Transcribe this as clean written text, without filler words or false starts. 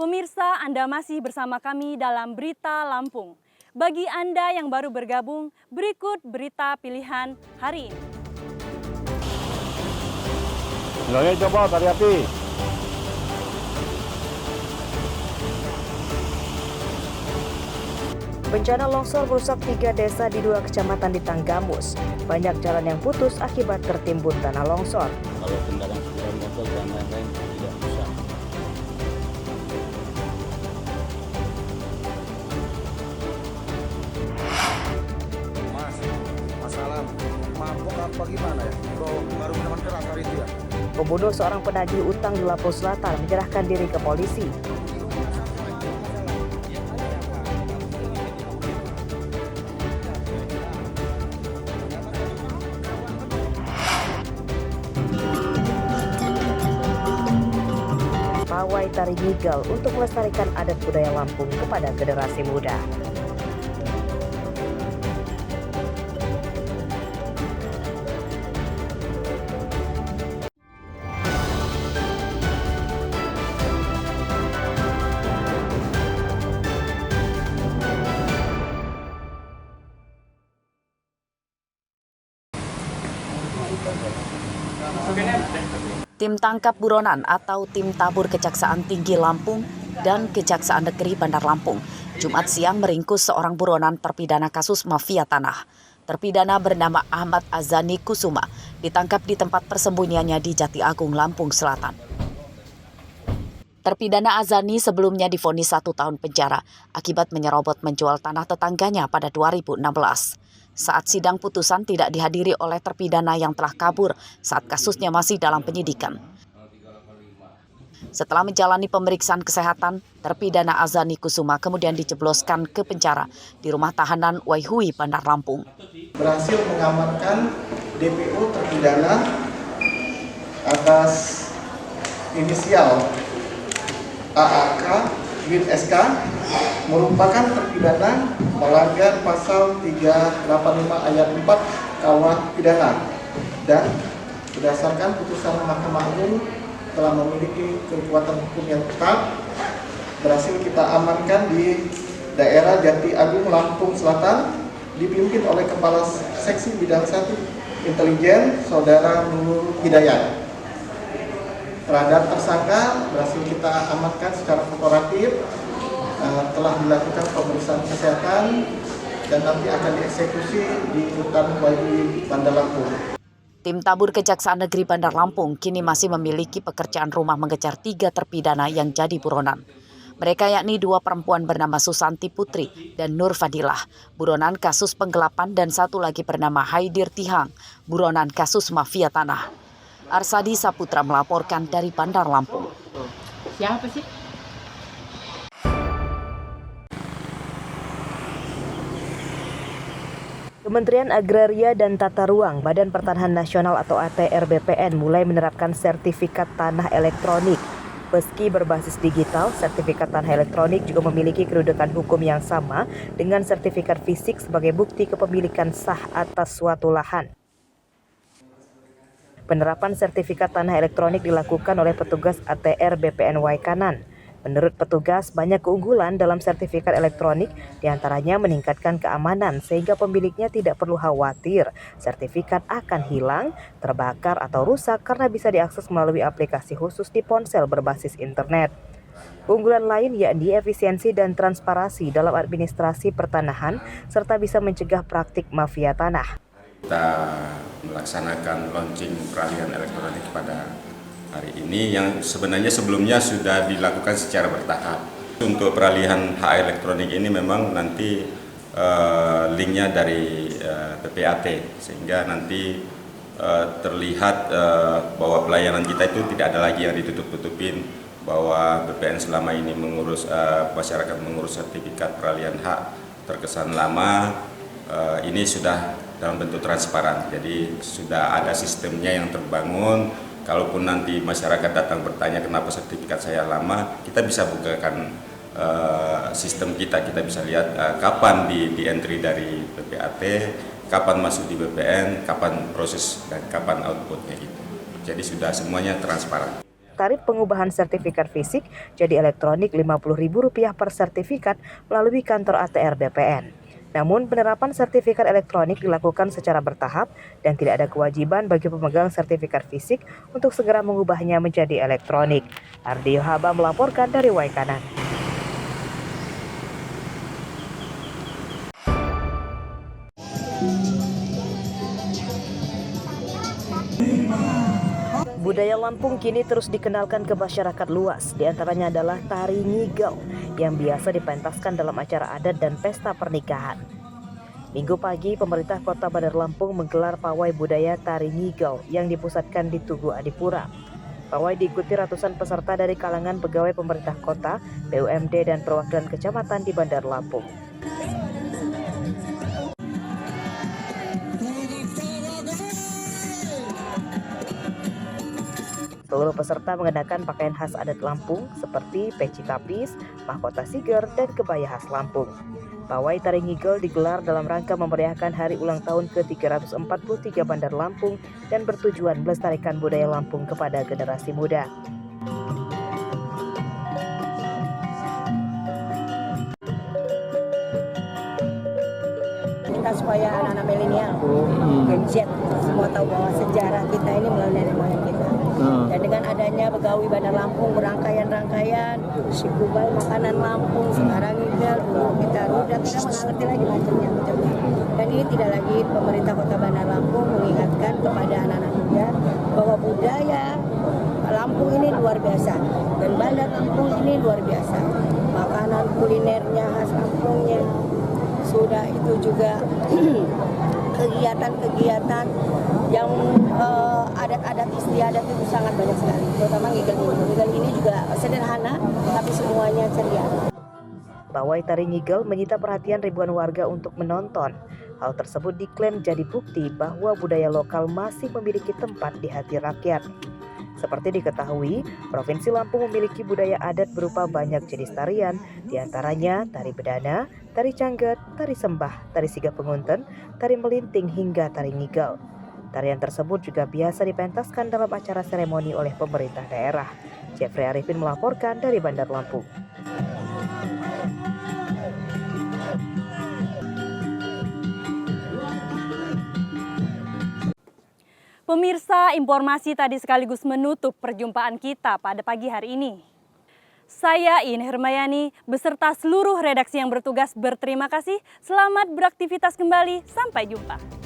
Pemirsa, Anda masih bersama kami dalam Berita Lampung. Bagi Anda yang baru bergabung, berikut berita pilihan hari ini. Nilainya coba tali api. Bencana longsor merusak 3 desa di 2 kecamatan di Tanggamus. Banyak jalan yang putus akibat tertimbun tanah longsor. Kalau kendaraan sepeda motor dan lain-lain tidak bisa. Mas, masalah mabuk apa gimana ya? Baru minuman keras hari itu ya? Pembunuh seorang penagih utang di Lampung Selatan menyerahkan diri ke polisi. Pawai tari Nyigal untuk melestarikan adat budaya Lampung kepada generasi muda. Tim Tangkap Buronan atau Tim Tabur Kejaksaan Tinggi Lampung dan Kejaksaan Negeri Bandar Lampung Jumat siang meringkus seorang buronan terpidana kasus mafia tanah. Terpidana bernama Ahmad Azani Kusuma ditangkap di tempat persembunyiannya di Jati Agung, Lampung Selatan. Terpidana Azani sebelumnya divonis 1 tahun penjara akibat menyerobot menjual tanah tetangganya pada 2016. Saat sidang putusan tidak dihadiri oleh terpidana yang telah kabur saat kasusnya masih dalam penyidikan. Setelah menjalani pemeriksaan kesehatan, terpidana Azani Kusuma kemudian dijebloskan ke penjara di rumah tahanan Waihui, Bandar Lampung. Berhasil mengamankan DPO terpidana atas inisial AAK Win SK merupakan terpidana melanggar pasal 385 ayat 4 KUH pidana dan berdasarkan putusan Mahkamah Agung telah memiliki kekuatan hukum yang tetap, berhasil kita amankan di daerah Jati Agung, Lampung Selatan, dipimpin oleh Kepala Seksi Bidang 1 Intelijen Saudara Nurul Hidayat. Terhadap tersangka berhasil kita amankan secara kooperatif, telah dilakukan pemeriksaan kesehatan dan nanti akan dieksekusi di rutan Waihui, Bandar Lampung. Tim Tabur Kejaksaan Negeri Bandar Lampung kini masih memiliki pekerjaan rumah mengejar 3 terpidana yang jadi buronan. Mereka yakni 2 perempuan bernama Susanti Putri dan Nur Fadilah, buronan kasus penggelapan, dan 1 lagi bernama Haidir Tihang, buronan kasus mafia tanah. Arsadi Saputra melaporkan dari Bandar Lampung. Siapa sih? Kementerian Agraria dan Tata Ruang Badan Pertanahan Nasional atau ATR BPN mulai menerapkan sertifikat tanah elektronik. Meski berbasis digital, sertifikat tanah elektronik juga memiliki kedudukan hukum yang sama dengan sertifikat fisik sebagai bukti kepemilikan sah atas suatu lahan. Penerapan sertifikat tanah elektronik dilakukan oleh petugas ATR BPN Waikanan. Menurut petugas, banyak keunggulan dalam sertifikat elektronik, diantaranya meningkatkan keamanan sehingga pemiliknya tidak perlu khawatir sertifikat akan hilang, terbakar atau rusak karena bisa diakses melalui aplikasi khusus di ponsel berbasis internet. Keunggulan lain yakni efisiensi dan transparansi dalam administrasi pertanahan serta bisa mencegah praktik mafia tanah. Kita melaksanakan launching peralihan elektronik pada hari ini yang sebenarnya sebelumnya sudah dilakukan secara bertahap. Untuk peralihan hak elektronik ini memang nanti linknya dari PPAT sehingga nanti terlihat bahwa pelayanan kita itu tidak ada lagi yang ditutup-tutupin, bahwa BPN selama ini mengurus masyarakat mengurus sertifikat peralihan hak terkesan lama, ini sudah dalam bentuk transparan. Jadi sudah ada sistemnya yang terbangun. Kalaupun nanti masyarakat datang bertanya kenapa sertifikat saya lama, kita bisa bukakan sistem kita bisa lihat kapan di entry dari PPAT, kapan masuk di BPN, kapan proses dan kapan outputnya gitu. Jadi sudah semuanya transparan. tarif pengubahan sertifikat fisik jadi elektronik Rp50.000 per sertifikat melalui kantor ATR BPN. Namun penerapan sertifikat elektronik dilakukan secara bertahap dan tidak ada kewajiban bagi pemegang sertifikat fisik untuk segera mengubahnya menjadi elektronik. Ardio Haba melaporkan dari Waikanan. Budaya Lampung kini terus dikenalkan ke masyarakat luas, diantaranya adalah tari ngigau yang biasa dipentaskan dalam acara adat dan pesta pernikahan. Minggu pagi, pemerintah Kota Bandar Lampung menggelar pawai budaya tari ngigau yang dipusatkan di Tugu Adipura. Pawai diikuti ratusan peserta dari kalangan pegawai pemerintah kota, BUMD, dan perwakilan kecamatan di Bandar Lampung. Seluruh peserta mengenakan pakaian khas adat Lampung seperti peci kapis, mahkota siger, dan kebaya khas Lampung. Pawai tari ngigau digelar dalam rangka memeriahkan hari ulang tahun ke-343 Bandar Lampung dan bertujuan melestarikan budaya Lampung kepada generasi muda. Kita supaya anak-anak milenial, Gen Z, semua tahu bahwa sejarah kita ini melalui nenek moyang kita. Dan dengan adanya Begawi Bandar Lampung, berangkaian-rangkaian, sikubal makanan Lampung, sekarang ngigel, dulu kita rudat, kita mengerti lagi macamnya. Dan ini tidak lagi pemerintah Kota Bandar Lampung mengingatkan kepada anak-anak muda bahwa budaya Lampung ini luar biasa dan Bandar Lampung ini luar biasa. Makanan kulinernya khas Lampungnya, sudah itu juga kegiatan-kegiatan yang adat-adat istiadat itu sangat banyak sekali, terutama ngigel ini. Ngigel ini juga sederhana, tapi semuanya ceria. Pawai tari ngigel menyita perhatian ribuan warga untuk menonton. Hal tersebut diklaim jadi bukti bahwa budaya lokal masih memiliki tempat di hati rakyat. Seperti diketahui, Provinsi Lampung memiliki budaya adat berupa banyak jenis tarian, diantaranya tari bedana, tari cangget, tari sembah, tari sigap pengunten, tari melinting, hingga tari ngigel. Tarian tersebut juga biasa dipentaskan dalam acara seremoni oleh pemerintah daerah. Jeffrey Arifin melaporkan dari Bandar Lampung. Pemirsa, informasi tadi sekaligus menutup perjumpaan kita pada pagi hari ini. Saya Ine Hermayani beserta seluruh redaksi yang bertugas berterima kasih. Selamat beraktivitas kembali. Sampai jumpa.